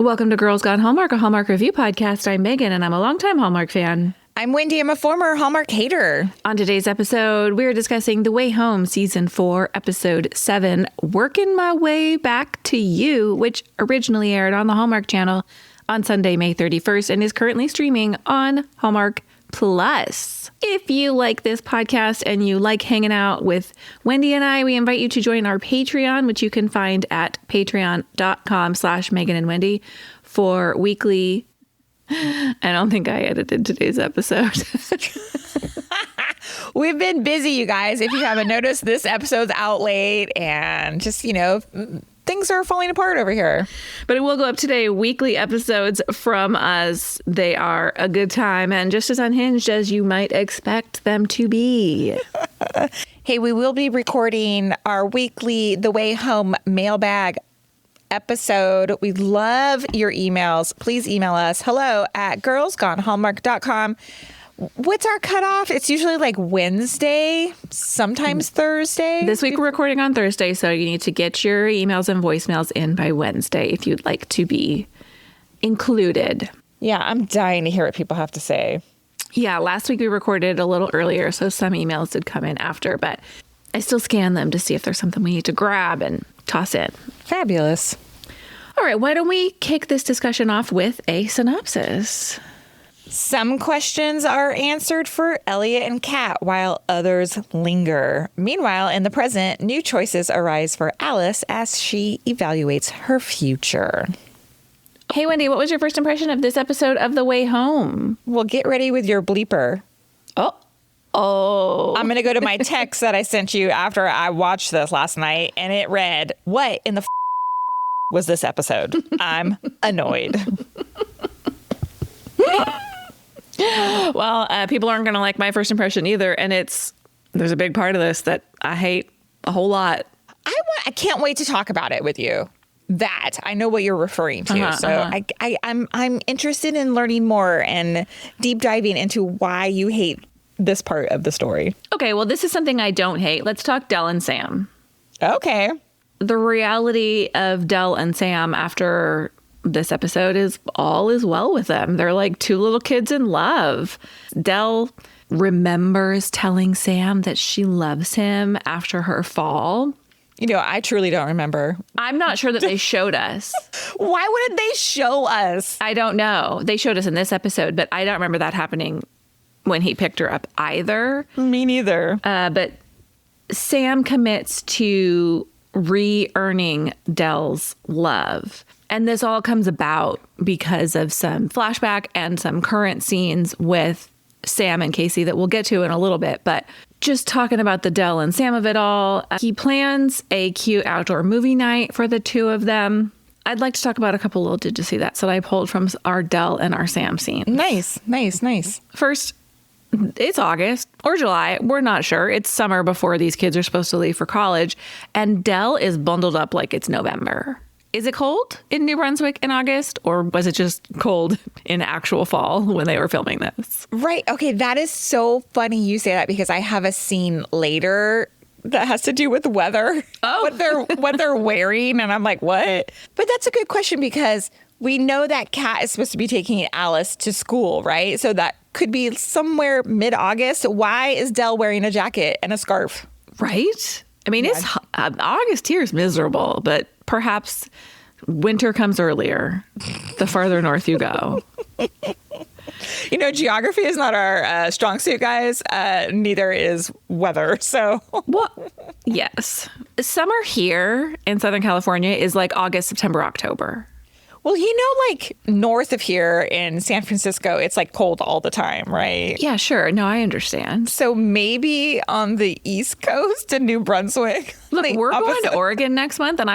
Welcome to Girls Gone Hallmark, a Hallmark review podcast. I'm Megan, and I'm a longtime Hallmark fan. I'm Wendy. I'm a former Hallmark hater. On today's episode, we're discussing The Way Home, Season 4, Episode 7, Workin My Way Back to You, which originally aired on the Hallmark Channel on Sunday, May 31st, and is currently streaming on Hallmark Plus. If you like this podcast and you like hanging out with Wendy and I, we invite you to join our Patreon, which you can find at patreon.com/Megan and Wendy for weekly. I don't think I edited today's episode. We've been busy, you guys. If you haven't noticed, this episode's out late and just, things are falling apart over here. But it will go up today, weekly episodes from us. They are a good time and just as unhinged as you might expect them to be. Hey, we will be recording our weekly The Way Home mailbag episode. We love your emails. Please email us hello@girlsgonehallmark.com. What's our cutoff? It's usually like Wednesday, sometimes Thursday. This week we're recording on Thursday, so you need to get your emails and voicemails in by Wednesday if you'd like to be included. Yeah, I'm dying to hear what people have to say. Yeah, last week we recorded a little earlier, so some emails did come in after, but I still scan them to see if there's something we need to grab and toss in. Fabulous. All right, why don't we kick this discussion off with a synopsis? Some questions are answered for Elliot and Kat, while others linger. Meanwhile, in the present, new choices arise for Alice as she evaluates her future. Hey, Wendy, what was your first impression of this episode of The Way Home? Well, get ready with your bleeper. Oh. I'm going to go to my text that I sent you after I watched this last night, and it read, "What in the was this episode? I'm annoyed." Well, people aren't going to like my first impression either. And there's a big part of this that I hate a whole lot. I can't wait to talk about it with you. That I know what you're referring to. I'm interested in learning more and deep diving into why you hate this part of the story. Okay, well, this is something I don't hate. Let's talk Del and Sam. Okay. The reality of Del and Sam after this episode is all is well with them. They're like two little kids in love. Del remembers telling Sam that she loves him after her fall. I truly don't remember. I'm not sure that they showed us. Why wouldn't they show us? I don't know. They showed us in this episode, but I don't remember that happening when he picked her up either. Me neither. But Sam commits to re-earning Del's love. And this all comes about because of some flashback and some current scenes with Sam and Casey that we'll get to in a little bit. But just talking about the Del and Sam of it all, he plans a cute outdoor movie night for the two of them. I'd like to talk about a couple little did you see that I pulled from our Del and our Sam scene. Nice. First, it's August or July. We're not sure. It's summer before these kids are supposed to leave for college. And Del is bundled up like it's November. Is it cold in New Brunswick in August, or was it just cold in actual fall when they were filming this? Right. Okay. That is so funny you say that because I have a scene later that has to do with weather. Oh. what they're wearing. And I'm like, what? But that's a good question because we know that Kat is supposed to be taking Alice to school, right? So that could be somewhere mid-August. Why is Del wearing a jacket and a scarf? Right? I mean, it's August here is miserable, but perhaps winter comes earlier the farther north you go. Geography is not our strong suit, guys. Neither is weather. So, well, yes. Summer here in Southern California is like August, September, October. Well, like north of here in San Francisco, it's like cold all the time, right? Yeah, sure. No, I understand. So maybe on the East Coast in New Brunswick. Look, we're going to Oregon next month, and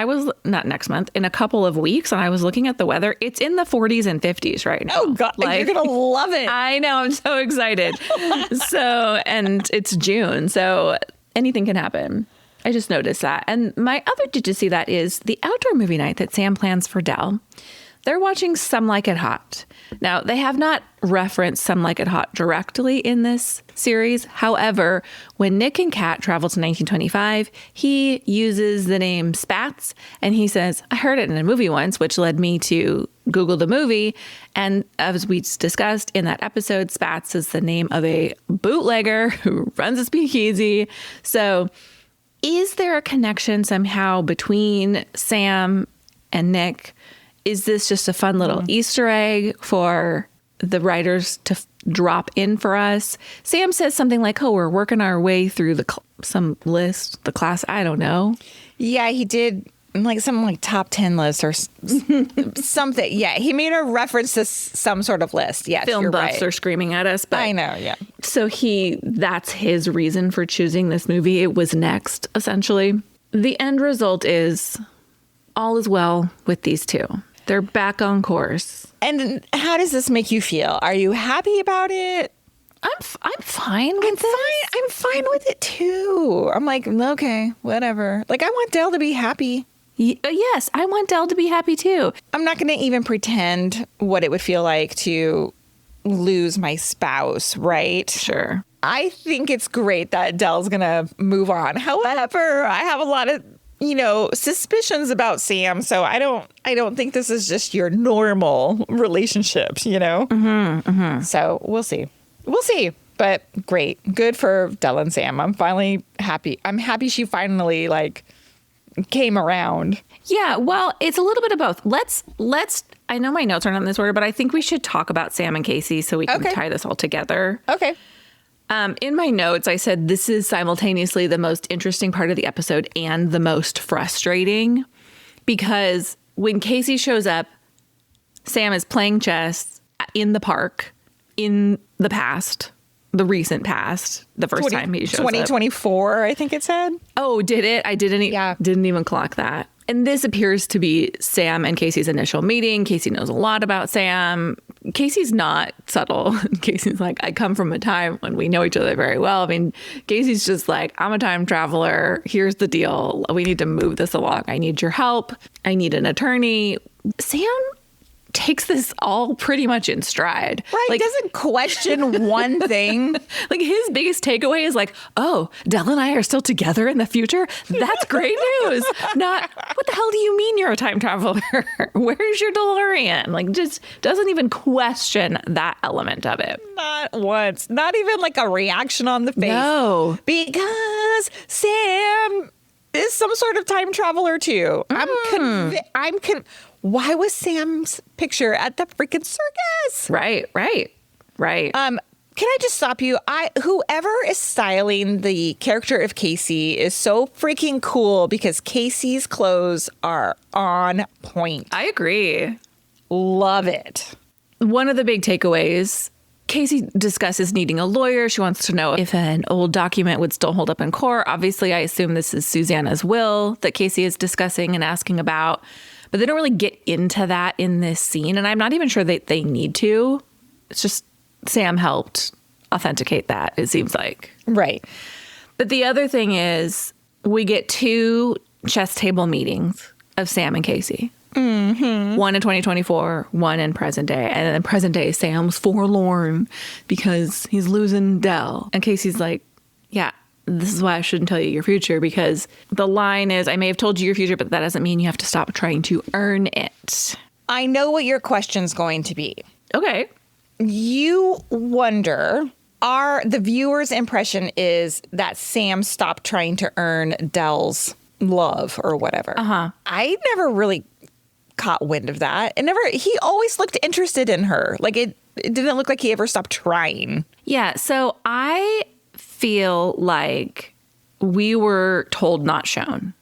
not next month, in a couple of weeks, and I was looking at the weather. It's in the 40s and 50s right now. Oh, God. You're going to love it. I know. I'm so excited. And it's June, so anything can happen. I just noticed that. And my other did you see that is the outdoor movie night that Sam plans for Del. They're watching Some Like It Hot. Now, they have not referenced Some Like It Hot directly in this series. However, when Nick and Kat travel to 1925, he uses the name Spats, and he says, I heard it in a movie once, which led me to Google the movie. And as we discussed in that episode, Spats is the name of a bootlegger who runs a speakeasy. So is there a connection somehow between Sam and Nick? Is this just a fun little Easter egg for the writers to drop in for us? Sam says something like, oh, we're working our way through some list, the class. I don't know. Yeah, he did like some like top 10 list or something. Yeah, he made a reference to some sort of list. Yes, Film you're buffs right. are screaming at us. But I know, yeah. So that's his reason for choosing this movie. It was next, essentially. The end result is all is well with these two. They're back on course. And how does this make you feel? Are you happy about it? I'm fine with this. I'm fine with it too. I'm like, okay, whatever. Like, I want Dell to be happy. Yes, I want Dell to be happy too. I'm not going to even pretend what it would feel like to lose my spouse, right? Sure. I think it's great that Dell's going to move on. However, I have a lot of suspicions about Sam, so I don't think this is just your normal relationships, So we'll see. But great. Good for Dell and Sam. I'm finally happy. I'm happy she finally came around. Yeah, well, it's a little bit of both. Let's I know my notes aren't in this order, but I think we should talk about Sam and Casey so we can tie this all together. Okay. In my notes, I said this is simultaneously the most interesting part of the episode and the most frustrating, because when Casey shows up, Sam is playing chess in the park in the past, the recent past, the first time he shows up. 2024, I think it said. Oh, did it? I didn't even clock that. And this appears to be Sam and Casey's initial meeting. Casey knows a lot about Sam. Casey's not subtle. Casey's like, I come from a time when we know each other very well. I mean, Casey's just like, I'm a time traveler. Here's the deal. We need to move this along. I need your help. I need an attorney. Sam takes this all pretty much in stride. Right. Doesn't question one thing. Like, his biggest takeaway is like, oh, Dell and I are still together in the future? That's great news. Not, what the hell do you mean you're a time traveler? Where's your DeLorean? Like, just doesn't even question that element of it. Not once. Not even like a reaction on the face. No. Because Sam is some sort of time traveler too. Why was Sam's picture at the freaking circus? Right. Can I just stop you? Whoever is styling the character of Casey is so freaking cool, because Casey's clothes are on point. I agree. Love it. One of the big takeaways, Casey discusses needing a lawyer. She wants to know if an old document would still hold up in court. Obviously, I assume this is Susanna's will that Casey is discussing and asking about. But they don't really get into that in this scene. And I'm not even sure that they need to. It's just Sam helped authenticate that, it seems like. Right. But the other thing is we get 2 chess table meetings of Sam and Casey. Mm-hmm. One in 2024, one in present day. And in present day, Sam's forlorn because he's losing Dell. And Casey's like, yeah, this is why I shouldn't tell you your future, because the line is, I may have told you your future, but that doesn't mean you have to stop trying to earn it. I know what your question's going to be. Okay. You wonder, the viewer's impression is that Sam stopped trying to earn Dell's love or whatever. Uh-huh. I never really caught wind of that. He always looked interested in her. Like, it didn't look like he ever stopped trying. Yeah. So I feel like we were told, not shown,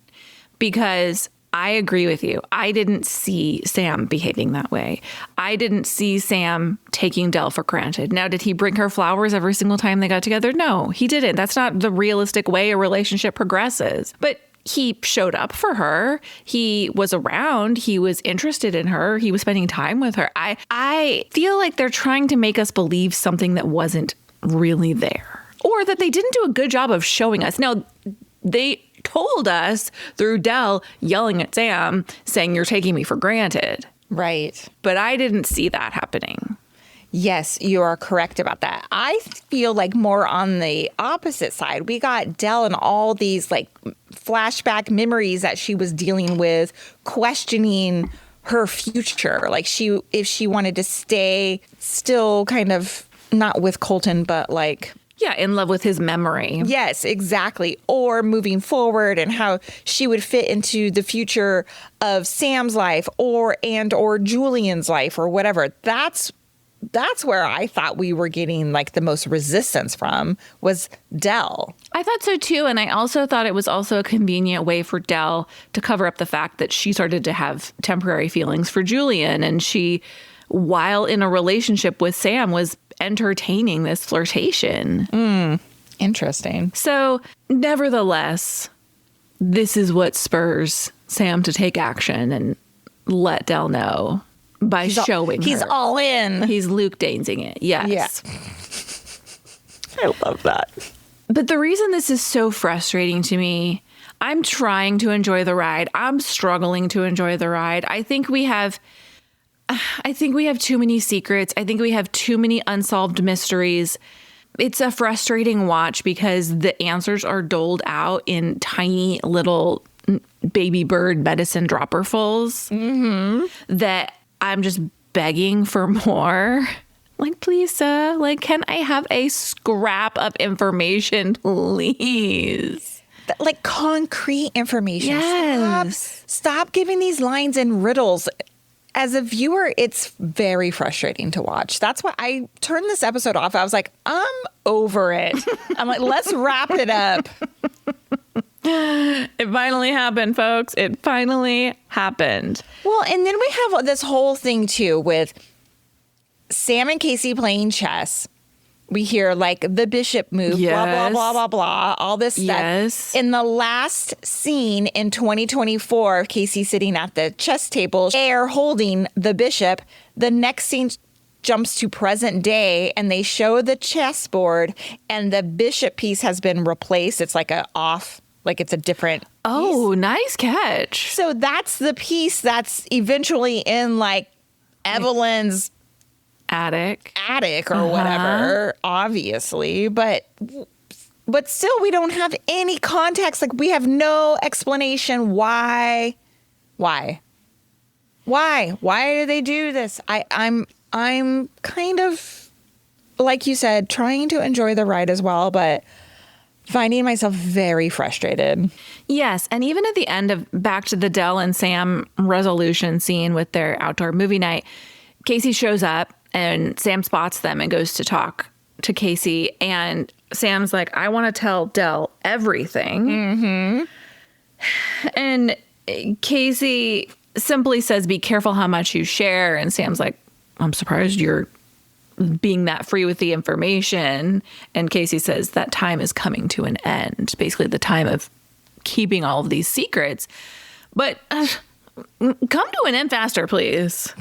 because I agree with you. I didn't see Sam behaving that way. I didn't see Sam taking Dell for granted. Now, did he bring her flowers every single time they got together? No, he didn't. That's not the realistic way a relationship progresses. But he showed up for her. He was around. He was interested in her. He was spending time with her. I feel like they're trying to make us believe something that wasn't really there, or that they didn't do a good job of showing us. Now, they told us through Dell yelling at Sam, saying, you're taking me for granted. Right. But I didn't see that happening. Yes, you are correct about that. I feel like more on the opposite side. We got Dell and all these like flashback memories that she was dealing with, questioning her future. Like if she wanted to stay still kind of not with Colton, but like... Yeah, in love with his memory. Yes, exactly. Or moving forward and how she would fit into the future of Sam's life or Julian's life or whatever. That's where I thought we were getting like the most resistance from was Dell. I thought so too. And I also thought it was also a convenient way for Dell to cover up the fact that she started to have temporary feelings for Julian. And she, while in a relationship with Sam, was entertaining this flirtation. Interesting. So nevertheless, this is what spurs Sam to take action and let Dell know. By showing he's her. all in. He's Luke Dainsing it. Yes. Yeah. I love that. But the reason this is so frustrating to me, I'm trying to enjoy the ride. I'm struggling to enjoy the ride. I think we have too many secrets. I think we have too many unsolved mysteries. It's a frustrating watch because the answers are doled out in tiny little baby bird medicine dropperfuls that I'm just begging for more. Like, please, sir, like, can I have a scrap of information, please? Like concrete information. Yes. Stop giving these lines and riddles. As a viewer, it's very frustrating to watch. That's why I turned this episode off. I was like, I'm over it. I'm like, let's wrap it up. It finally happened, folks. It finally happened. Well, and then we have this whole thing, too, with Sam and Casey playing chess. We hear, like, the bishop move, blah, blah, blah, blah, blah, all this stuff. Yes. In the last scene in 2024, Casey sitting at the chess table, they are holding the bishop. The next scene jumps to present day, and they show the chessboard, and the bishop piece has been replaced. It's like it's a different piece. Oh, nice catch. So that's the piece that's eventually in like Evelyn's Attic or whatever, obviously. But still, we don't have any context. Like, we have no explanation why do they do this? I'm kind of, like you said, trying to enjoy the ride as well, but finding myself very frustrated. Yes. And even at the end of back to the Dell and Sam resolution scene with their outdoor movie night, Casey shows up and Sam spots them and goes to talk to Casey. And Sam's like, I want to tell Dell everything. Mm-hmm. And Casey simply says, be careful how much you share. And Sam's like, I'm surprised you're being that free with the information. And Casey says that time is coming to an end, basically the time of keeping all of these secrets. But come to an end faster, please.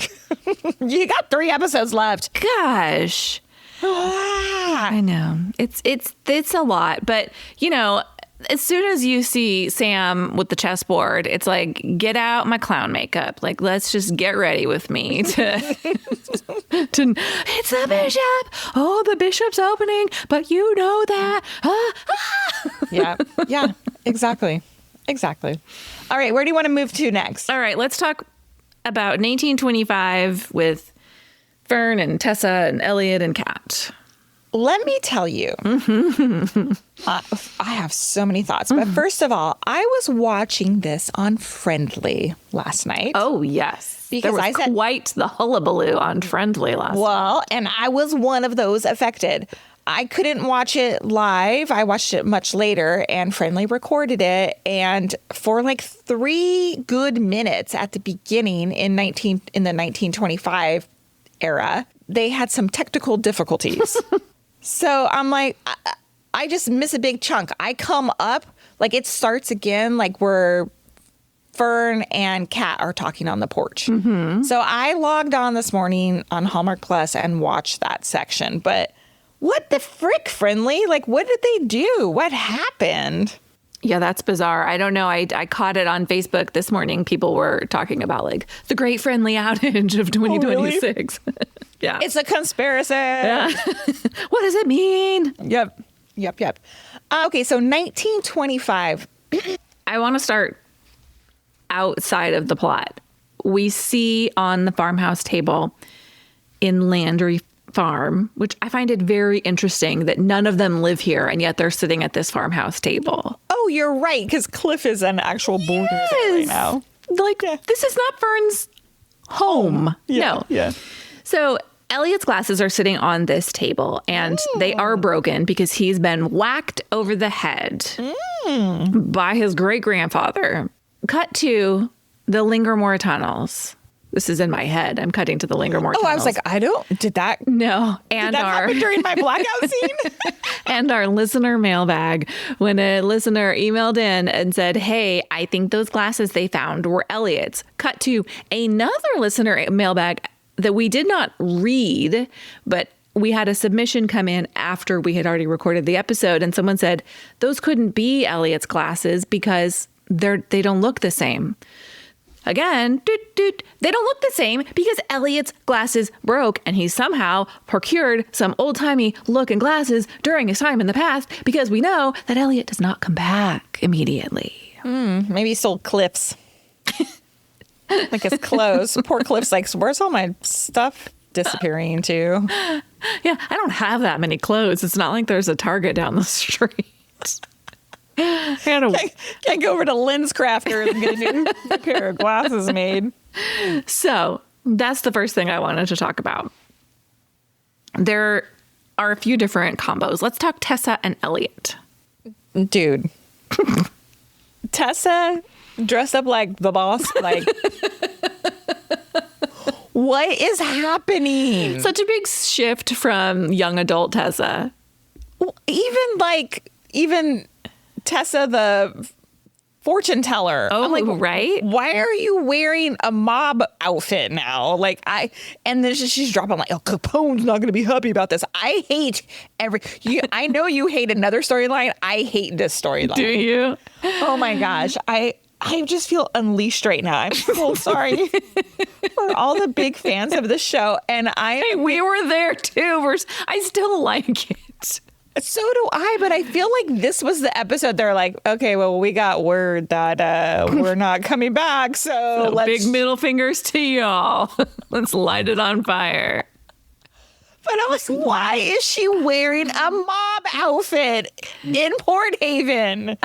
You got 3 episodes left. Gosh. I know. It's a lot. But, you know, as soon as you see Sam with the chessboard, it's like, get out my clown makeup. Like, let's just get ready with me to it's the bishop. Oh, the bishop's opening, but you know that. Yeah, exactly. All right, where do you want to move to next? All right, let's talk about 1925 with Fern and Tessa and Elliot and Kat. Let me tell you, I have so many thoughts. But first of all, I was watching this on Friendly last night. Oh, yes. Because there was quite the hullabaloo on Friendly last night. Well, and I was one of those affected. I couldn't watch it live. I watched it much later, and Friendly recorded it. And for like 3 good minutes at the beginning in the 1925 era, they had some technical difficulties. So I'm like, I just miss a big chunk. I come up, like it starts again, like where Fern and Kat are talking on the porch. Mm-hmm. So I logged on this morning on Hallmark Plus and watched that section. But what the frick, Friendly? Like, what did they do? What happened? Yeah, that's bizarre. I don't know. I caught it on Facebook this morning. People were talking about like the great friendly outage of 2026. Oh, really? Yeah. It's a conspiracy. Yeah. What does it mean? Yep. Okay, so 1925. I want to start outside of the plot. We see on the farmhouse table in Landry Farm, which I find it very interesting that none of them live here, and yet they're sitting at this farmhouse table. Oh, you're right, because Cliff is an actual boarder right now. Like, this is not Fern's home. No. Yeah. So Elliot's glasses are sitting on this table, and they are broken because he's been whacked over the head by his great-grandfather. Cut to the Lingermore tunnels. This is in my head. I'm cutting to the Lingermore tunnels. I was like, did that happen during my blackout scene? And our listener mailbag, when a listener emailed in and said, hey, I think those glasses they found were Elliot's. Cut to another listener mailbag that we did not read, but we had a submission come in after we had already recorded the episode. And someone said, those couldn't be Elliot's glasses because they don't look the same. Again, they don't look the same because Elliot's glasses broke and he somehow procured some old-timey looking glasses during his time in the past because we know that Elliot does not come back immediately. Maybe he stole Cliff's. Like his clothes. Poor Cliff's like, where's all my stuff disappearing to? Yeah, I don't have that many clothes. It's not like there's a Target down the street. Can't go over to Lynn's Crafter and get a new pair of glasses made. So that's the first thing I wanted to talk about. There are a few different combos. Let's talk Tessa and Elliot. Dude. Tessa dressed up like the boss. Like, what is happening? Such a big shift from young adult Tessa. Even Tessa, the fortune teller. Oh, I'm like, right. Why are you wearing a mob outfit now? And then she's dropping like, oh, Capone's not going to be happy about this. I hate I know you hate another storyline. I hate this storyline. Do you? Oh my gosh. I just feel unleashed right now. I'm so sorry for all the big fans of the show. And we were there too. I still like it. So do I, but I feel like this was the episode they're like, okay, well, we got word that we're not coming back, so let's... Big middle fingers to y'all. Let's light it on fire. But I was, why is she wearing a mob outfit in Port Haven?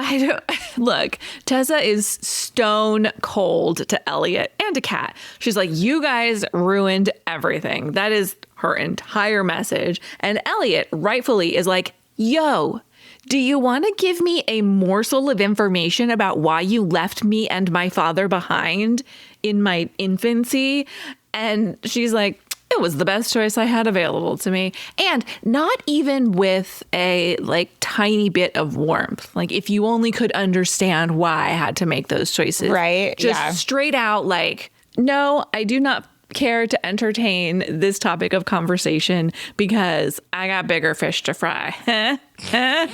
Look, Tessa is stone cold to Elliot and to Kat. She's like, you guys ruined everything. That is her entire message. And Elliot rightfully is like, yo, do you want to give me a morsel of information about why you left me and my father behind in my infancy? And she's like, it was the best choice I had available to me. And not even with a tiny bit of warmth. Like if you only could understand why I had to make those choices. Right. Just straight out like, no, I do not care to entertain this topic of conversation because I got bigger fish to fry.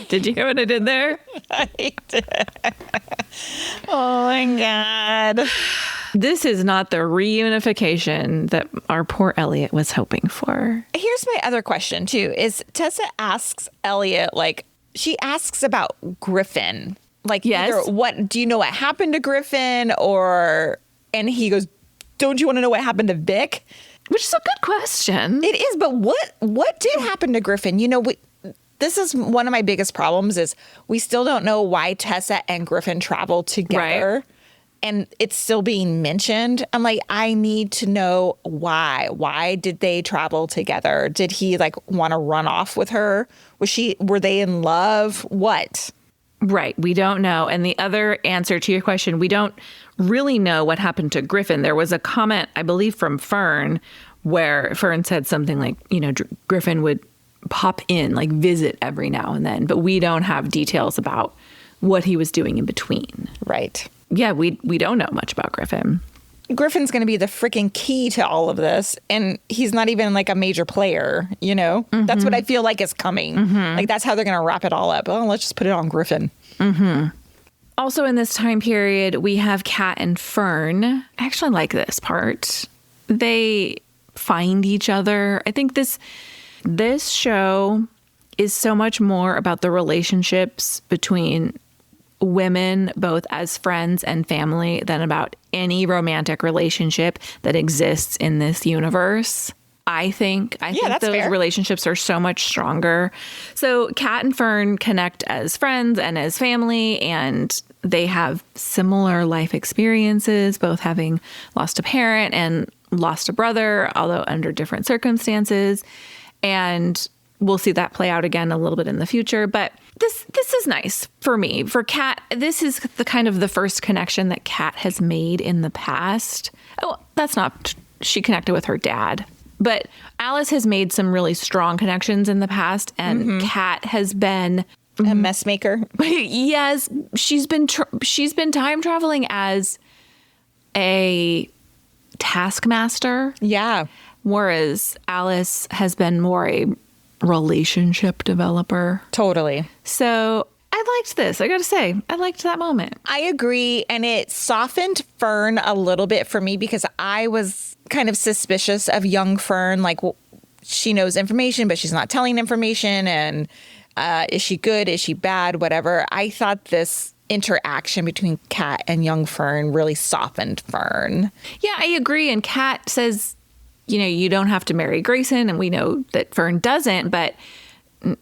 Did you hear what I did there? I did. Oh my God. This is not the reunification that our poor Elliot was hoping for. Here's my other question too, is Tessa asks Elliot, she asks about Griffin. Yes. What do you know what happened to Griffin? And he goes, don't you want to know what happened to Vic? Which is a good question. It is, but what did happen to Griffin? This is one of my biggest problems is we still don't know why Tessa and Griffin traveled together. Right. And it's still being mentioned. I'm like, I need to know why. Why did they travel together? Did he want to run off with her? Were they in love? What? Right. We don't know. And the other answer to your question, we don't really know what happened to Griffin. There was a comment, I believe, from Fern where Fern said something like, Griffin would pop in, visit every now and then. But we don't have details about what he was doing in between. Right. Yeah, we don't know much about Griffin. Griffin's going to be the freaking key to all of this. And he's not even a major player, Mm-hmm. That's what I feel like is coming. Mm-hmm. That's how they're going to wrap it all up. Oh, let's just put it on Griffin. Mm-hmm. Also in this time period, we have Kat and Fern. I actually like this part. They find each other. I think this show is so much more about the relationships between women, both as friends and family, than about any romantic relationship that exists in this universe. I think those fair. relationships are so much stronger. So Kat and Fern connect as friends and as family, and they have similar life experiences, both having lost a parent and lost a brother, although under different circumstances. And we'll see that play out again a little bit in the future. But this is nice for me. For Kat, this is the kind of the first connection that Kat has made in the past. Oh, that's not, she connected with her dad. But Alice has made some really strong connections in the past, and Kat has been a messmaker. Yes, she's been time traveling as a taskmaster. Yeah. Whereas Alice has been more a relationship developer. Totally. So I liked this. I got to say, I liked that moment. I agree. And it softened Fern a little bit for me because I was kind of suspicious of young Fern. Like, well, she knows information, but she's not telling information. And is she good? Is she bad? Whatever. I thought this interaction between Kat and young Fern really softened Fern. Yeah, I agree. And Kat says, you don't have to marry Grayson. And we know that Fern doesn't, but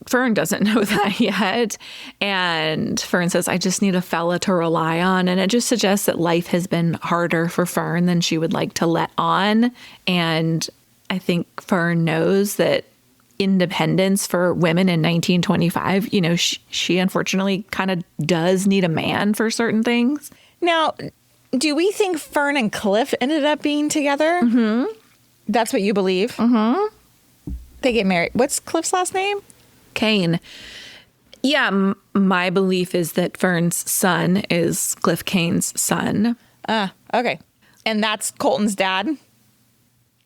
Fern doesn't know that yet. And Fern says, I just need a fella to rely on. And it just suggests that life has been harder for Fern than she would like to let on. And I think Fern knows that independence for women in 1925, she unfortunately kind of does need a man for certain things. Now, do we think Fern and Cliff ended up being together? Mm-hmm. That's what you believe? Mm-hmm. They get married. What's Cliff's last name? Kane. Yeah, my belief is that Fern's son is Cliff Kane's son. Okay. And that's Colton's dad?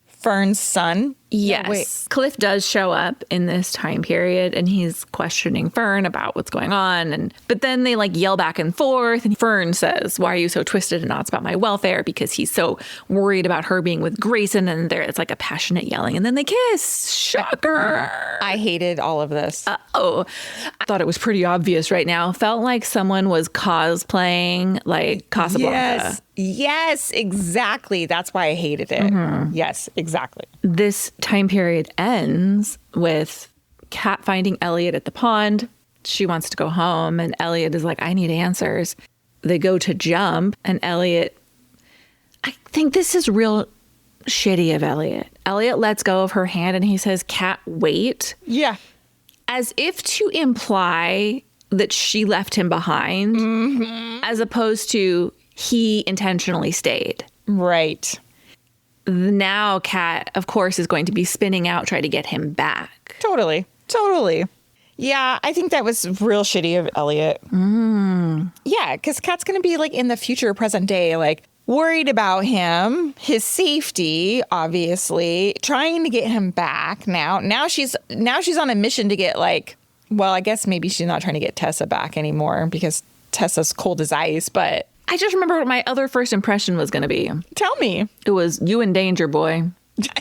Fern's son? Yes. No, wait. Cliff does show up in this time period, and he's questioning Fern about what's going on. But then they yell back and forth, and Fern says, why are you so twisted in knots about my welfare? Because he's so worried about her being with Grayson, and it's like a passionate yelling, and then they kiss. Shocker. I hated all of this. I thought it was pretty obvious right now. Felt like someone was cosplaying like Casablanca. Yes, exactly. That's why I hated it. Mm-hmm. Yes, exactly. This time period ends with Kat finding Elliot at the pond. She wants to go home, and Elliot is like, I need answers. They go to jump, and Elliot, I think this is real shitty of Elliot. Elliot lets go of her hand, and he says, Kat, wait. Yeah. As if to imply that she left him behind, as opposed to he intentionally stayed. Right. Now Kat, of course, is going to be spinning out, trying to get him back. Totally. Yeah, I think that was real shitty of Elliot. Yeah, because Kat's going to be in the future, present day, worried about him, his safety, obviously, trying to get him back. Now she's on a mission to get well, I guess maybe she's not trying to get Tessa back anymore because Tessa's cold as ice, but I just remember what my other first impression was going to be. Tell me. It was, you in danger, boy.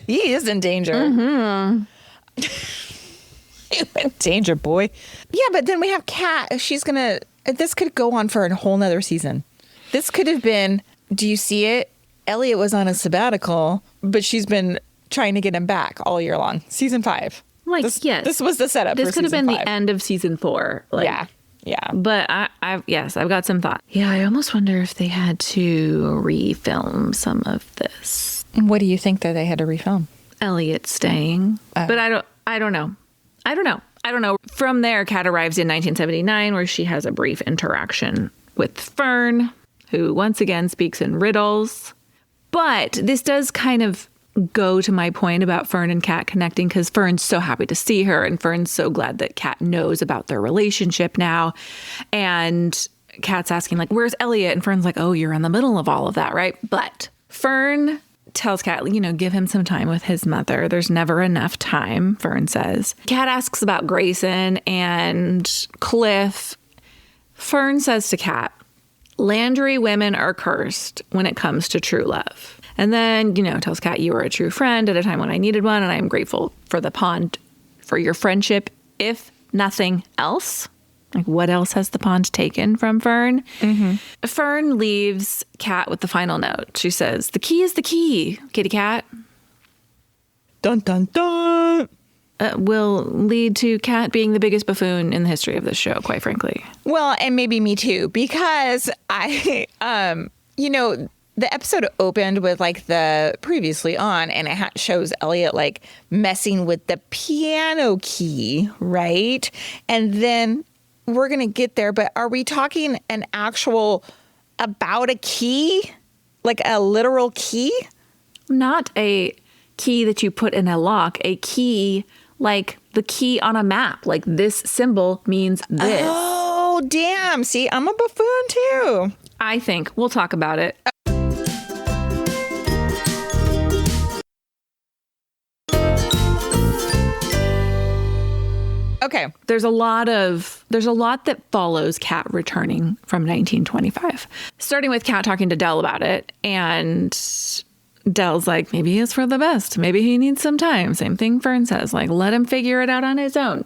He is in danger. Mm-hmm. You in danger, boy. Yeah, but then we have Kat. This could go on for a whole nother season. This could have been, do you see it? Elliot was on a sabbatical, but she's been trying to get him back all year long. Season 5. Yes. This was the setup for This could have been 5. the end of season 4. Yeah. But I've got some thoughts. Yeah, I almost wonder if they had to refilm some of this. And what do you think that they had to refilm? Elliot staying. But I don't know. From there, Kat arrives in 1979, where she has a brief interaction with Fern, who once again speaks in riddles. But this does kind of go to my point about Fern and Kat connecting, because Fern's so happy to see her, and Fern's so glad that Kat knows about their relationship now. And Kat's asking, where's Elliot? And Fern's like, oh, you're in the middle of all of that, right? But Fern tells Kat, give him some time with his mother. There's never enough time, Fern says. Kat asks about Grayson and Cliff. Fern says to Kat, Landry women are cursed when it comes to true love. And then, tells Kat, you are a true friend at a time when I needed one, and I am grateful for the pond, for your friendship, if nothing else. Like, what else has the pond taken from Fern? Mm-hmm. Fern leaves Kat with the final note. She says, the key is the key, kitty cat. Dun, dun, dun. Will lead to Kat being the biggest buffoon in the history of this show, quite frankly. Well, and maybe me too, because I, the episode opened with like the previously on, and it shows Elliot like messing with the piano key, right? And then we're going to get there, but are we talking an actual about a key? Like a literal key? Not a key that you put in a lock, a key like the key on a map. Like this symbol means this. Oh, damn. See, I'm a buffoon too. I think we'll talk about it. Okay. There's a lot that follows Kat returning from 1925. Starting with Kat talking to Del about it, and Del's like, maybe it's for the best. Maybe he needs some time. Same thing Fern says, like, let him figure it out on his own.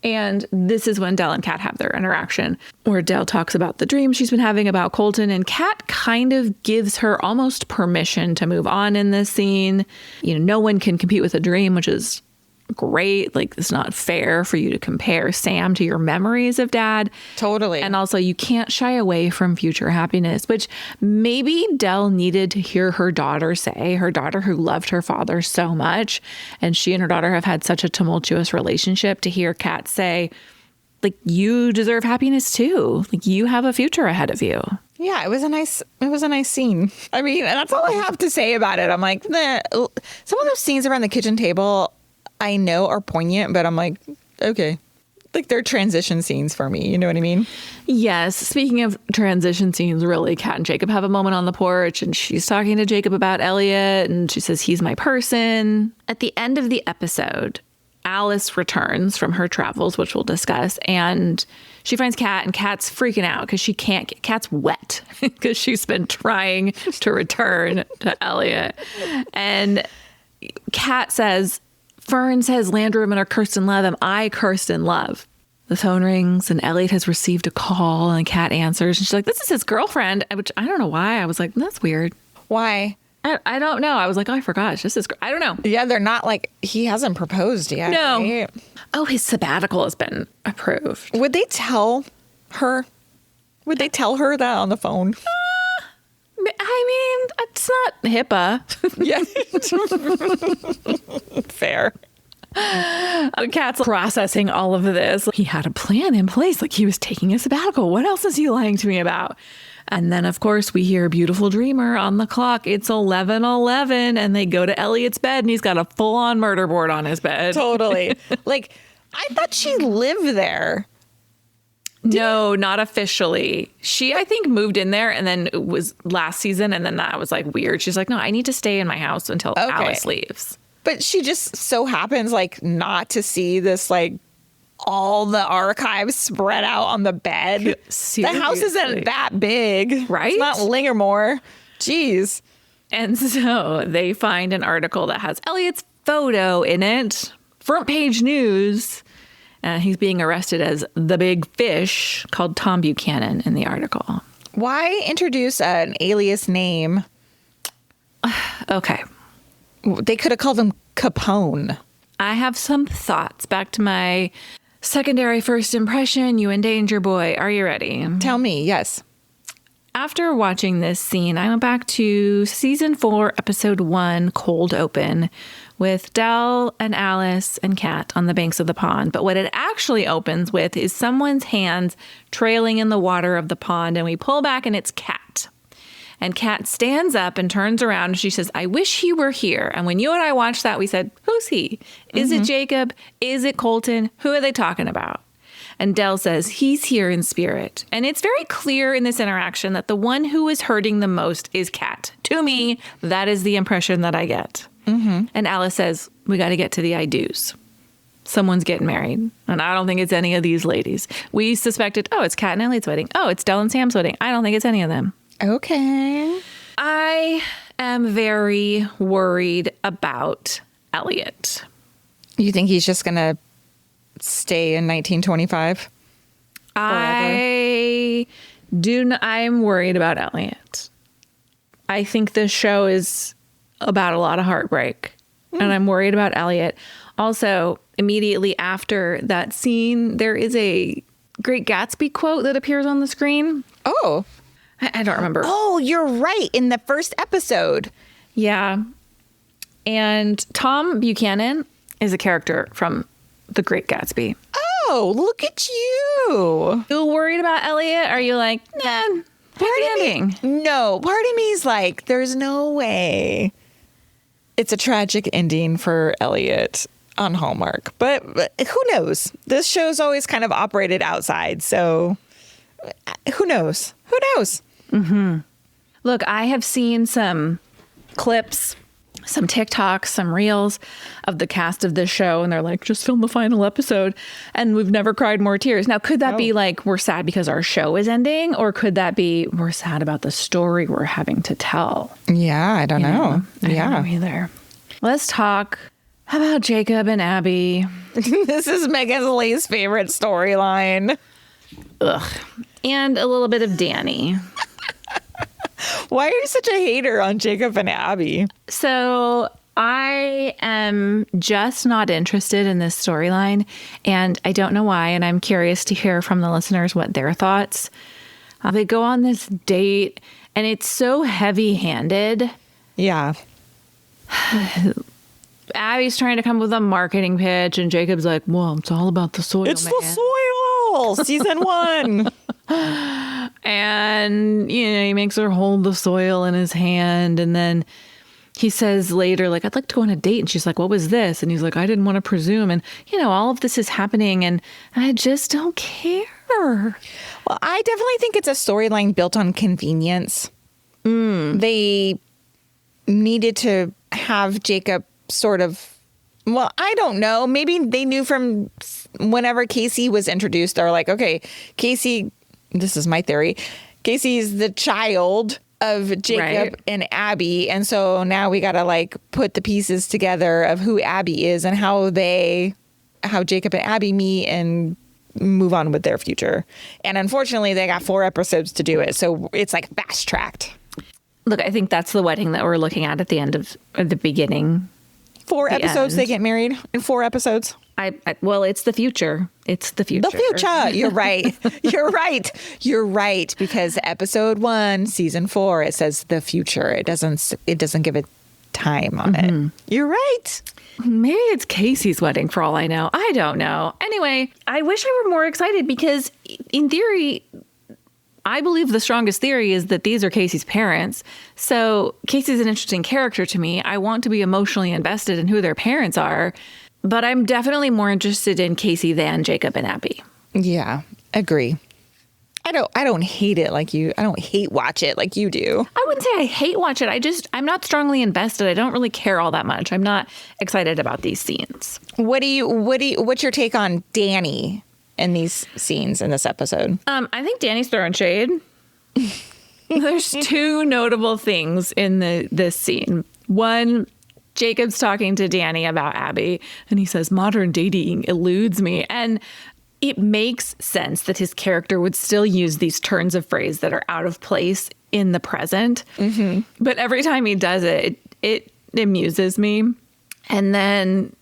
And this is when Del and Kat have their interaction, where Del talks about the dream she's been having about Colton, and Kat kind of gives her almost permission to move on in this scene. No one can compete with a dream, which is great. Like, it's not fair for you to compare Sam to your memories of Dad. Totally. And also, you can't shy away from future happiness, which maybe Del needed to hear her daughter say, her daughter who loved her father so much. And she and her daughter have had such a tumultuous relationship, to hear Kat say, like, you deserve happiness too. Like, you have a future ahead of you. Yeah, it was a nice scene. I mean, and that's all I have to say about it. I'm like, nah. Some of those scenes around the kitchen table, I know are poignant, but I'm like, okay. Like, they're transition scenes for me. You know what I mean? Yes. Speaking of transition scenes, really, Kat and Jacob have a moment on the porch, and she's talking to Jacob about Elliot, and she says, he's my person. At the end of the episode, Alice returns from her travels, which we'll discuss, and she finds Kat, and Kat's freaking out because she can't get, Kat's wet because she's been trying to return to Elliot. And Kat says, Fern says Landry women are cursed in love. Am I cursed in love? The phone rings, and Elliot has received a call, and Kat answers. And she's like, this is his girlfriend, which I don't know why. I was like, that's weird. Why? I don't know. I was like, oh, I forgot. This is, I don't know. Yeah, they're not like, he hasn't proposed yet. No. Right? Oh, his sabbatical has been approved. Would they tell her? Would they tell her that on the phone? I mean, it's not HIPAA. Yeah. Fair. Kat's processing all of this. He had a plan in place, like he was taking a sabbatical. What else is he lying to me about? And then, of course, we hear Beautiful Dreamer on the clock. It's 11:11, and they go to Elliot's bed, and he's got a full-on murder board on his bed. Totally. Like, I thought she lived there. No, not officially. She, I think, moved in there, and then it was last season, and then that was like weird. She's like, no, I need to stay in my house until Alice leaves. But she just so happens like not to see this, like, all the archives spread out on the bed. Seriously. The house isn't that big. Right? It's not Lingermore. Jeez. And so they find an article that has Elliot's photo in it. Front page news. He's being arrested as the big fish, called Tom Buchanan in the article. Why introduce an alias name? Okay. They could have called him Capone. I have some thoughts. Back to my secondary first impression, you and Danger Boy. Are you ready? Tell me, yes. After watching this scene, I went back to season 4, episode 1, Cold Open, with Del and Alice and Kat on the banks of the pond. But what it actually opens with is someone's hands trailing in the water of the pond, and we pull back and it's Kat. And Kat stands up and turns around and she says, I wish he were here. And when you and I watched that, we said, who's he? Is it Jacob? Is it Colton? Who are they talking about? And Del says, he's here in spirit. And it's very clear in this interaction that the one who is hurting the most is Kat. To me, that is the impression that I get. And Alice says, we got to get to the I do's. someone's getting married. And I don't think it's any of these ladies. We suspected, oh, it's Kat and Elliot's wedding. Oh, it's Del and Sam's wedding. I don't think it's any of them. Okay. I am very worried about Elliot. You think he's just going to stay in 1925? I'm worried about Elliot. I think this show is about a lot of heartbreak, and I'm worried about Elliot. Also, immediately after that scene, there is a Great Gatsby quote that appears on the screen. Oh. I don't remember. Oh, you're right. In the first episode. Yeah. And Tom Buchanan is a character from The Great Gatsby. Oh, look at you. You worried about Elliot? Are you like, nah, No, part of me is like, there's no way. It's a tragic ending for Elliot on Hallmark. But who knows? This show's always kind of operated outside. So who knows? Who knows? Mm-hmm. Look, I have seen some clips, some TikToks, some reels of the cast of this show, and they're like, just film the final episode, and we've never cried more tears. Now, could that be like, we're sad because our show is ending, or could that be, we're sad about the story we're having to tell? Yeah, I don't know. I don't know either. Let's talk about Jacob and Abby. This is Megan's least favorite storyline. Ugh. And a little bit of Danny. Why are you such a hater on Jacob and Abby? So I am just not interested in this storyline, and I don't know why, and I'm curious to hear from the listeners what their thoughts. They go on this date, and it's so heavy-handed. Yeah. Abby's trying to come with a marketing pitch, and Jacob's like, well, it's all about the soil, It's the soil! Season 1! And, he makes her hold the soil in his hand. And then he says later, like, I'd like to go on a date. And she's like, what was this? And he's like, I didn't want to presume. And, all of this is happening. And I just don't care. Well, I definitely think it's a storyline built on convenience. They needed to have Jacob sort of, well, I don't know. Maybe they knew from whenever Casey was introduced, they're like, okay, Casey, this is my theory, Casey's the child of Jacob and Abby. And so now we got to like put the pieces together of who Abby is and how Jacob and Abby meet and move on with their future. And unfortunately, they got 4 episodes to do it. So it's like fast tracked. Look, I think that's the wedding that we're looking at the end of the beginning. 4 episodes, they get married in 4 episodes. Well, it's the future. It's the future. The future. You're right. You're right. You're right. Because episode 1, season 4, it says the future. It doesn't give a time on it. You're right. Maybe it's Casey's wedding for all I know. I don't know. Anyway, I wish I were more excited because in theory, I believe the strongest theory is that these are Casey's parents. So Casey's an interesting character to me. I want to be emotionally invested in who their parents are. But I'm definitely more interested in Casey than Jacob and Abby. Yeah, agree. I don't hate it like you. I don't hate watch it like you do. I wouldn't say I hate watch it. I'm not strongly invested. I don't really care all that much. I'm not excited about these scenes. What's your take on Danny in these scenes in this episode? I think Danny's throwing shade. There's 2 notable things in this scene. One, Jacob's talking to Danny about Abby, and he says, modern dating eludes me. And it makes sense that his character would still use these turns of phrase that are out of place in the present. Mm-hmm. But every time he does it, it amuses me. And then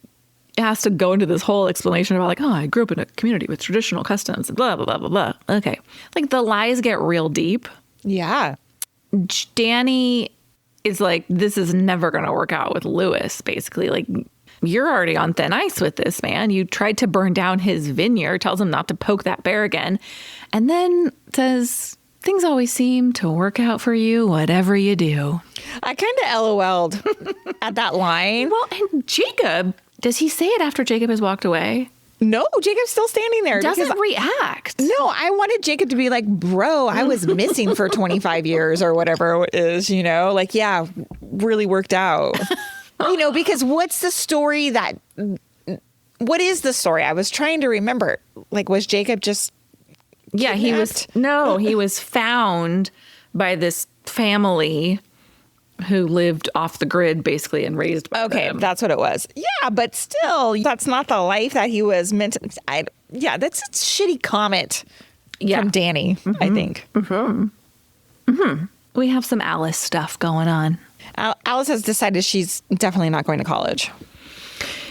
it has to go into this whole explanation about like, oh, I grew up in a community with traditional customs, blah, blah, blah, blah, blah. Okay. Like the lies get real deep. Yeah. Danny is like, this is never going to work out with Lewis, basically. Like, you're already on thin ice with this man. You tried to burn down his vineyard, tells him not to poke that bear again, and then says, things always seem to work out for you, whatever you do. I kind of LOL'd at that line. Well, and Jacob, does he say it after Jacob has walked away? No, Jacob's still standing there. Doesn't react. No, I wanted Jacob to be like, bro, I was missing for 25 years or whatever it is, like, yeah, really worked out. Because what's the story that what is the story? I was trying to remember. Like, was Jacob just he was found by this family who lived off the grid basically and raised by them. That's what it was. Yeah, but still, that's not the life that he was meant to. That's a shitty comment from Danny, I think. We have some Alice stuff going on. Alice has decided she's definitely not going to college.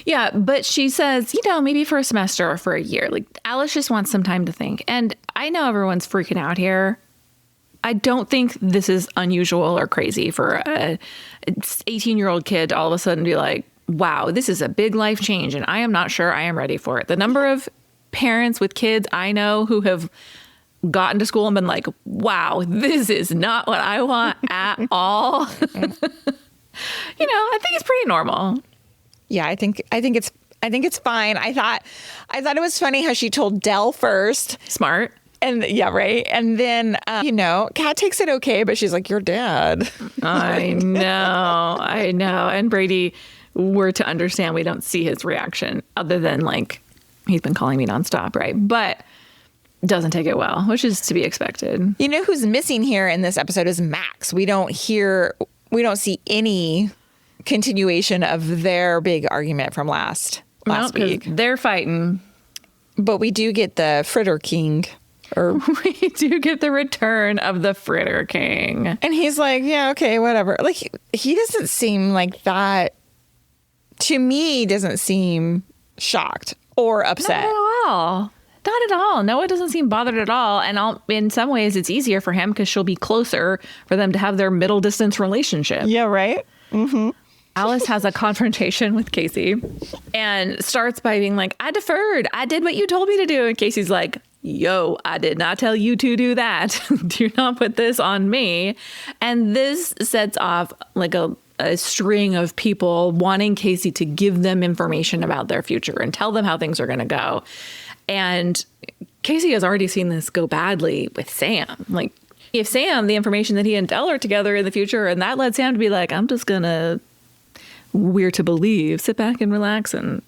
Yeah, but she says, maybe for a semester or for a year. Like, Alice just wants some time to think. And I know everyone's freaking out here. I don't think this is unusual or crazy for a 18-year-old kid to all of a sudden be like, wow, this is a big life change, and I am not sure I am ready for it. The number of parents with kids I know who have gotten to school and been like, wow, this is not what I want at all. I think it's pretty normal. Yeah, I think it's fine. I thought it was funny how she told Del first. Smart. And yeah, right. And then, Kat takes it okay, but she's like, your dad. I know. And Brady, were to understand, we don't see his reaction other than like, he's been calling me nonstop, right? But doesn't take it well, which is to be expected. You know who's missing here in this episode is Max. We don't see any continuation of their big argument from last week. They're fighting. But we do get the Fritter King. We do get the return of the Fritter King. And he's like, yeah, okay, whatever. Like, he doesn't seem like that. To me, doesn't seem shocked or upset. Not at all. Not at all. Noah doesn't seem bothered at all. And in some ways, it's easier for him because she'll be closer for them to have their middle distance relationship. Yeah, right? Mm-hmm. Alice has a confrontation with Casey and starts by being like, I deferred. I did what you told me to do. And Casey's like, yo, I did not tell you to do that. Do not put this on me. And this sets off like a string of people wanting Casey to give them information about their future and tell them how things are going to go. And Casey has already seen this go badly with Sam. Like, if Sam, the information that he and Del are together in the future, and that led Sam to be like, I'm just going to, we're to believe, sit back and relax and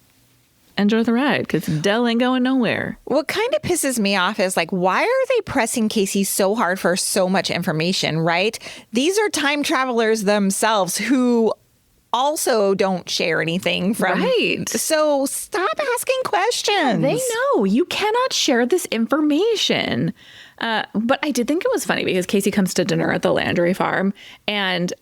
enjoy the ride because Del ain't going nowhere. What kind of pisses me off is like, why are they pressing Casey so hard for so much information, right? These are time travelers themselves who also don't share anything from. Right. So stop asking questions. They know you cannot share this information. But I did think it was funny because Casey comes to dinner at the Landry farm and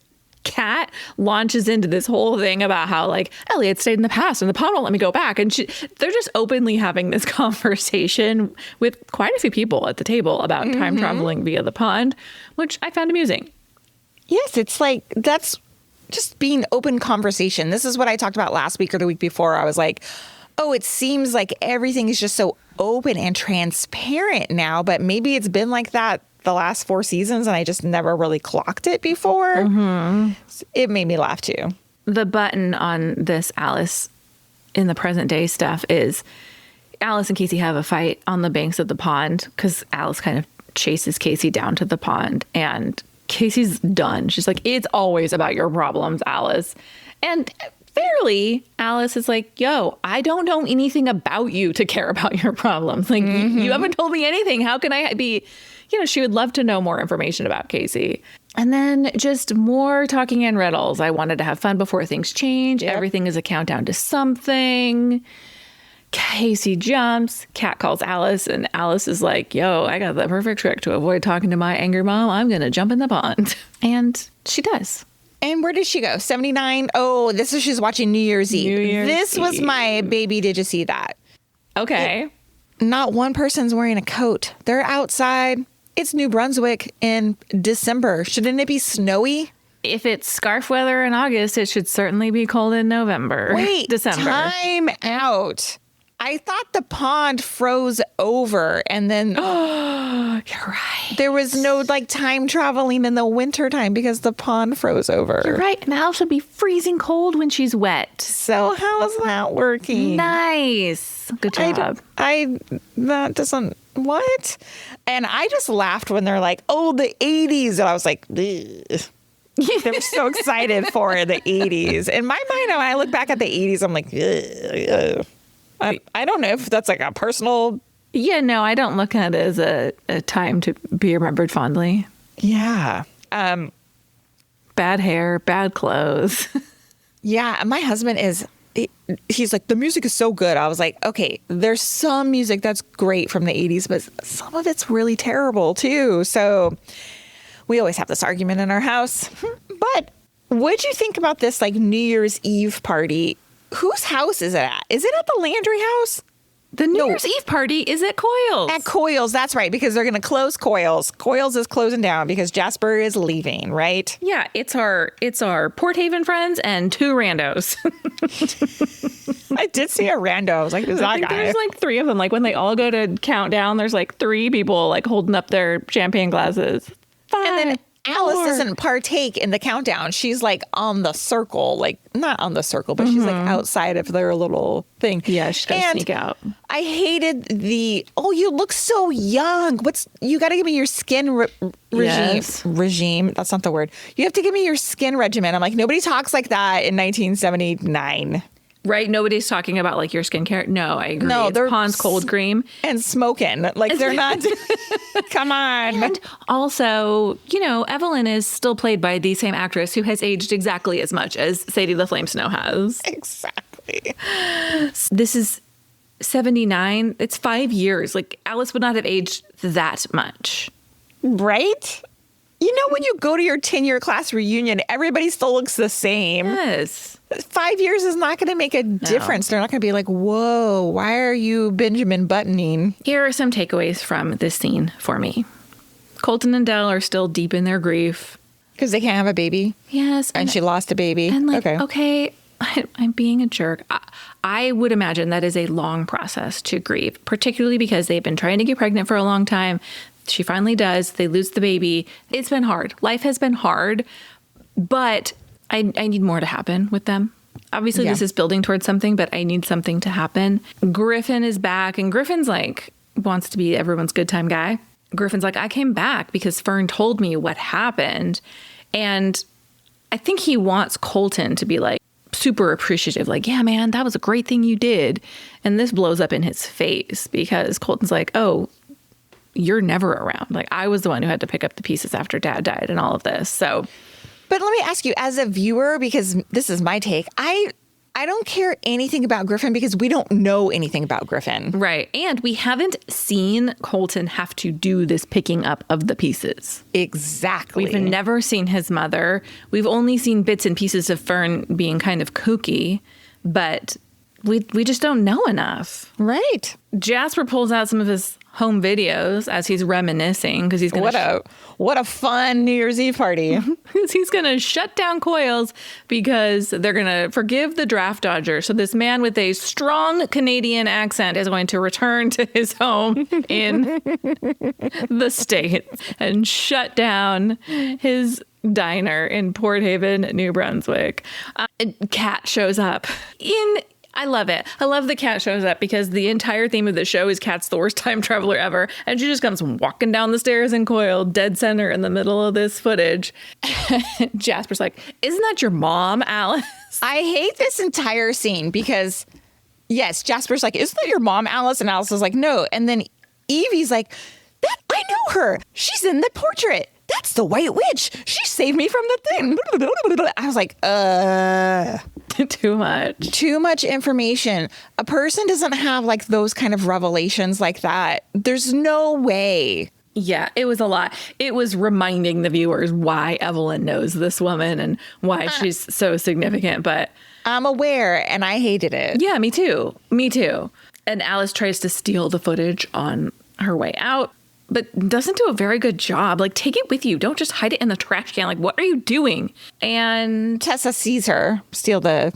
Kat launches into this whole thing about how like Elliot stayed in the past and the pond won't let me go back. And they're just openly having this conversation with quite a few people at the table about time traveling via the pond, which I found amusing. Yes, it's like that's just being open conversation. This is what I talked about last week or the week before. I was like, oh, it seems like everything is just so open and transparent now, but maybe it's been like that the last 4 seasons and I just never really clocked it before. It made me laugh too. The button on this Alice in the present day stuff is Alice and Casey have a fight on the banks of the pond because Alice kind of chases Casey down to the pond and Casey's done. She's like, it's always about your problems, Alice. And fairly, Alice is like, yo, I don't know anything about you to care about your problems. Like, you haven't told me anything. How can I be, she would love to know more information about Casey. And then just more talking in riddles. I wanted to have fun before things change. Yep. Everything is a countdown to something. Casey jumps. Kat calls Alice, and Alice is like, yo, I got the perfect trick to avoid talking to my angry mom. I'm going to jump in the pond. And she does. And where did she go? 79? Oh, this is she's watching New Year's Eve. This was my baby. Did you see that? Okay. Not one person's wearing a coat. They're outside. It's New Brunswick in December. Shouldn't it be snowy? If it's scarf weather in August, it should certainly be cold in November. Wait, December. Time out. I thought the pond froze over and then Oh, you're right. There was no like time traveling in the winter time because the pond froze over. You're right. And Al should be freezing cold when she's wet. So how is that working? Nice. Good job. That doesn't, what? And I just laughed when they're like, oh, the 80s. And I was like, ugh. They were so excited for the 80s. In my mind, when I look back at the 80s, I'm like, ugh. I don't know if that's like a personal. Yeah, no, I don't look at it as a time to be remembered fondly. Yeah. Bad hair, bad clothes. Yeah. My husband he's like, the music is so good. I was like, okay, there's some music that's great from the 80s, but some of it's really terrible too. So we always have this argument in our house. But what'd you think about this like New Year's Eve party? Whose house is it at? Is it at the Landry house? The New Year's Eve party is at Coyle's. At Coyle's, that's right, because they're going to close Coyle's. Coyle's is closing down because Jasper is leaving, right? Yeah, it's our Port Haven friends and 2 randos. I did see a rando. I was like, who's that guy? There's like 3 of them. Like when they all go to count down, there's like 3 people like holding up their champagne glasses. 5, and then Alice 4. doesn't partake in the countdown. She's like on the circle, like not on the circle, but she's like outside of their little thing. Yeah, she's got to sneak out. I hated you look so young. You got to give me your skin regime. Yes. Regime. That's not the word. You have to give me your skin regimen. I'm like, nobody talks like that in 1979. Right? Nobody's talking about like your skincare. No, I agree. No, it's Pond's cold cream. And smoking. Like they're not. Come on. And also, Evelyn is still played by the same actress who has aged exactly as much as Sadie the Flame Snow has. Exactly. This is 79. It's 5 years. Like Alice would not have aged that much. Right? When you go to your 10-year class reunion, everybody still looks the same. Yes. 5 years is not going to make a difference. They're not going to be like, whoa, why are you Benjamin Buttoning? Here are some takeaways from this scene for me. Colton and Dell are still deep in their grief. Because they can't have a baby? Yes. And she lost a baby? And okay, I'm being a jerk. I would imagine that is a long process to grieve, particularly because they've been trying to get pregnant for a long time. She finally does. They lose the baby. It's been hard. Life has been hard, but I need more to happen with them. Obviously, This is building towards something, but I need something to happen. Griffin is back, and Griffin's like, wants to be everyone's good time guy. Griffin's like, I came back because Fern told me what happened. And I think he wants Colton to be like super appreciative. Like, yeah, man, that was a great thing you did. And this blows up in his face because Colton's like, oh, you're never around. Like, I was the one who had to pick up the pieces after Dad died and all of this. So, but let me ask you, as a viewer, because this is my take, I don't care anything about Griffin because we don't know anything about Griffin. Right. And we haven't seen Colton have to do this picking up of the pieces. Exactly. We've never seen his mother. We've only seen bits and pieces of Fern being kind of kooky, but we just don't know enough. Right. Jasper pulls out some of his home videos as he's reminiscing because he's going to what a fun New Year's Eve party. He's going to shut down Coyle's because they're going to forgive the draft dodger. So this man with a strong Canadian accent is going to return to his home in the States and shut down his diner in Port Haven, New Brunswick. Kat shows up I love it. I love the Cat shows up because the entire theme of the show is Kat's the worst time traveler ever. And she just comes walking down the stairs in Coyle, dead center in the middle of this footage. Jasper's like, isn't that your mom, Alice? I hate this entire scene because, yes, Jasper's like, isn't that your mom, Alice? And Alice is like, no. And then Evie's like, that I know her. She's in the portrait. That's the White Witch. She saved me from the thing. I was like, Too much. Too much information. A person doesn't have like those kind of revelations like that. There's no way. Yeah, it was a lot. It was reminding the viewers why Evelyn knows this woman and why she's so significant. But I'm aware and I hated it. Yeah, me too. Me too. And Alice tries to steal the footage on her way out, but doesn't do a very good job. Like, take it with you. Don't just hide it in the trash can. Like, what are you doing? And Tessa sees her steal the...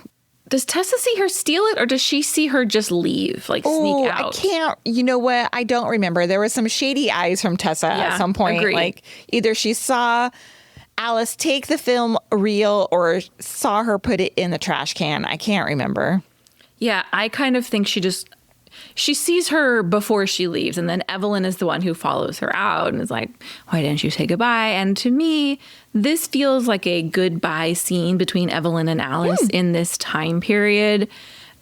Does Tessa see her steal it, or does she see her just leave, like sneak out? I can't... You know what? I don't remember. There was some shady eyes from Tessa at some point. Agreed. Like, either she saw Alice take the film reel or saw her put it in the trash can. I can't remember. Yeah, I kind of think she sees her before she leaves, and then Evelyn is the one who follows her out and is like, why didn't you say goodbye? And to me, this feels like a goodbye scene between Evelyn and Alice in this time period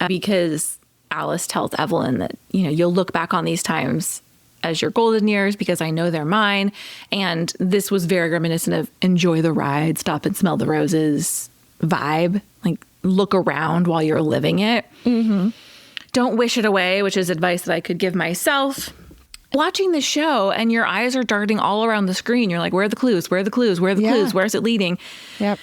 because Alice tells Evelyn that, you'll look back on these times as your golden years because I know they're mine. And this was very reminiscent of enjoy the ride, stop and smell the roses vibe. Like, look around while you're living it. Mm-hmm. Don't wish it away, which is advice that I could give myself. Watching the show and your eyes are darting all around the screen. You're like, where are the clues? Where are the clues? Where are the clues? Where's it leading? Yep.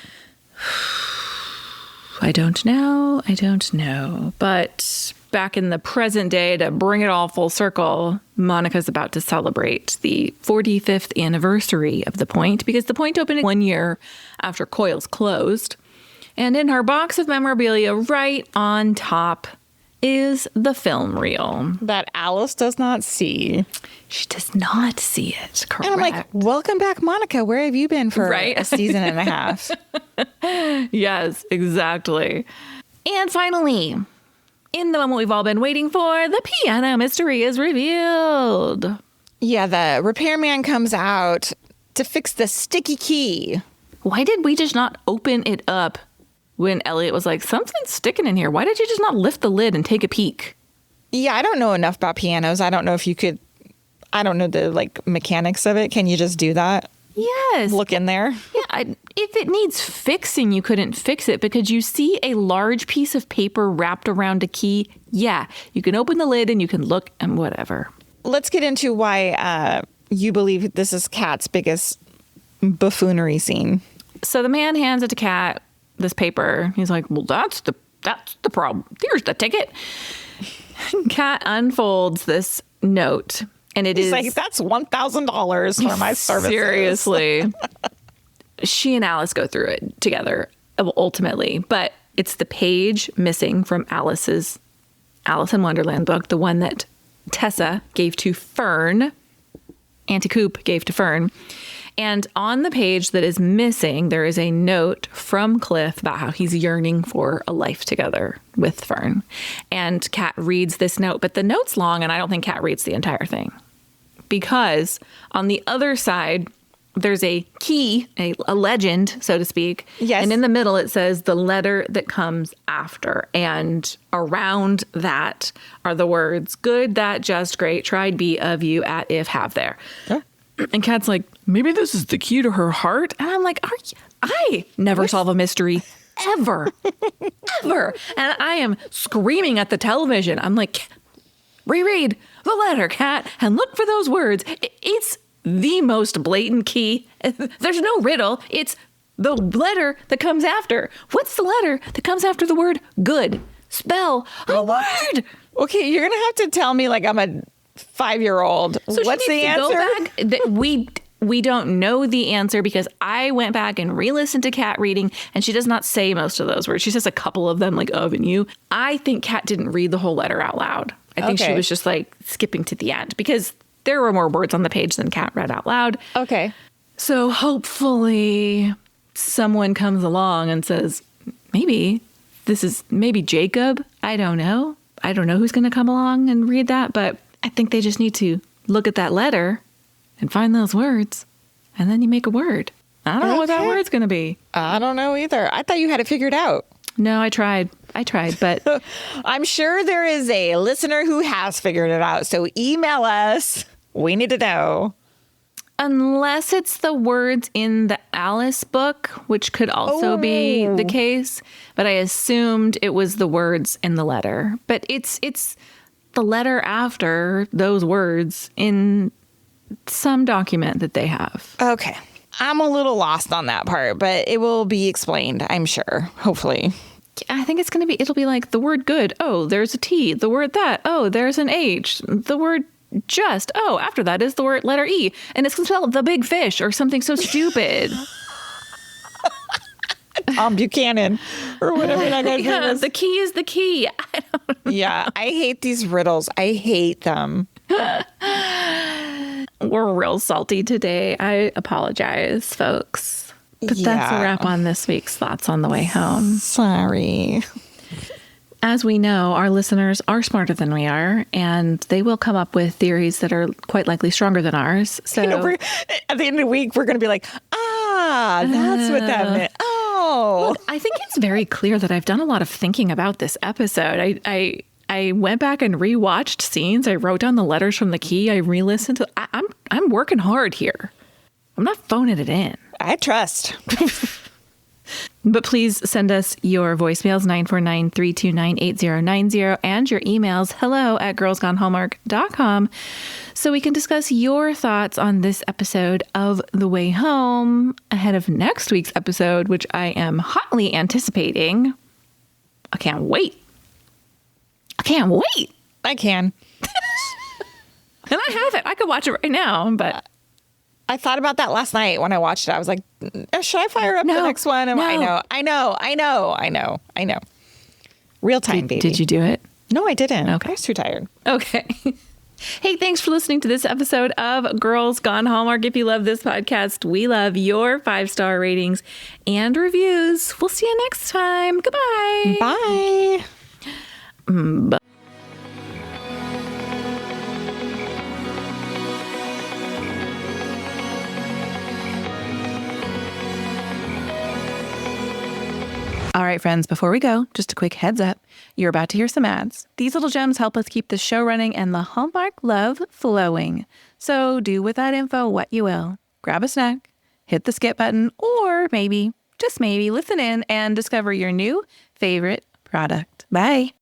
I don't know. But back in the present day, to bring it all full circle, Monica's about to celebrate the 45th anniversary of The Point, because The Point opened 1 year after Coils closed. And in her box of memorabilia, right on top, is the film reel. That Alice does not see. She does not see it, correct. And I'm like, welcome back, Monica. Where have you been for a season and a half? Yes, exactly. And finally, in the moment we've all been waiting for, the piano mystery is revealed. Yeah, the repairman comes out to fix the sticky key. Why did we just not open it up when Elliot was like, something's sticking in here? Why did you just not lift the lid and take a peek? Yeah, I don't know enough about pianos. I don't know if you could, I don't know the mechanics of it. Can you just do that? Yes. Look in there? Yeah, if it needs fixing, you couldn't fix it because you see a large piece of paper wrapped around a key. Yeah, you can open the lid and you can look and whatever. Let's get into why you believe this is Kat's biggest buffoonery scene. So the man hands it to Kat, this paper. He's like, well, that's the problem. Here's the ticket. Kat unfolds this note, and He's like, that's $1,000 for my services. Seriously. She and Alice go through it together, ultimately. But it's the page missing from Alice's Alice in Wonderland book, the one that Tessa gave to Fern, Auntie Coop gave to Fern. And on the page that is missing, there is a note from Cliff about how he's yearning for a life together with Fern. And Kat reads this note, but the note's long, and I don't think Kat reads the entire thing. Because on the other side, there's a key, a legend, so to speak. Yes. And in the middle, it says the letter that comes after. And around that are the words, good, that, just, great, tried, be, of you, at, if, have, there. Huh? And Kat's like, maybe this is the key to her heart. And I'm like, I never solve a mystery ever, ever. And I am screaming at the television. I'm like, reread the letter, Kat, and look for those words. It's the most blatant key. There's no riddle. It's the letter that comes after. What's the letter that comes after the word good? Spell a word. Okay, you're going to have to tell me like I'm a 5-year-old. So what's the answer? We don't know the answer because I went back and re-listened to Kat reading, and she does not say most of those words. She says a couple of them, like of and you. I think Kat didn't read the whole letter out loud. I think she was just like skipping to the end because there were more words on the page than Kat read out loud. Okay. So hopefully someone comes along and says, maybe Jacob. I don't know. I don't know who's going to come along and read that, but I think they just need to look at that letter and find those words, and then you make a word. I don't know what that word's going to be. I don't know either. I thought you had it figured out. No, I tried, but I'm sure there is a listener who has figured it out. So email us. We need to know. Unless it's the words in the Alice book, which could also be the case. But I assumed it was the words in the letter. But it's the letter after those words in some document that they have. Okay. I'm a little lost on that part, but it will be explained, I'm sure. Hopefully. I think it'll be like the word good. Oh, there's a T. The word that. Oh, there's an H. The word just. Oh, after that is the word letter E. And it's spelled the big fish or something so stupid. Tom Buchanan or whatever that guy's name is. The key is the key. I don't know. Yeah, I hate these riddles. I hate them. We're real salty today. I apologize, folks. But that's a wrap on this week's Thoughts on the Way Home. Sorry. As we know, our listeners are smarter than we are, and they will come up with theories that are quite likely stronger than ours. So at the end of the week, we're going to be like, that's what that meant. Oh. Well, I think it's very clear that I've done a lot of thinking about this episode. I went back and rewatched scenes. I wrote down the letters from the key. I re-listened to. I'm working hard here. I'm not phoning it in. I trust. But please send us your voicemails, 949-329-8090, and your emails, hello@girlsgonehallmark.com, so we can discuss your thoughts on this episode of The Way Home ahead of next week's episode, which I am hotly anticipating. I can't wait. I can't wait. I can. And I have it. I could watch it right now, but... I thought about that last night when I watched it. I was like, should I fire up the next one? No. I know. Real time, baby. Did you do it? No, I didn't. Okay. I was too tired. Okay. Hey, thanks for listening to this episode of Girls Gone Hallmark. If you love this podcast, we love your 5-star ratings and reviews. We'll see you next time. Goodbye. Bye. Bye. All right, friends, before we go, just a quick heads up. You're about to hear some ads. These little gems help us keep the show running and the Hallmark love flowing. So do with that info what you will. Grab a snack, hit the skip button, or maybe, just maybe, listen in and discover your new favorite product. Bye.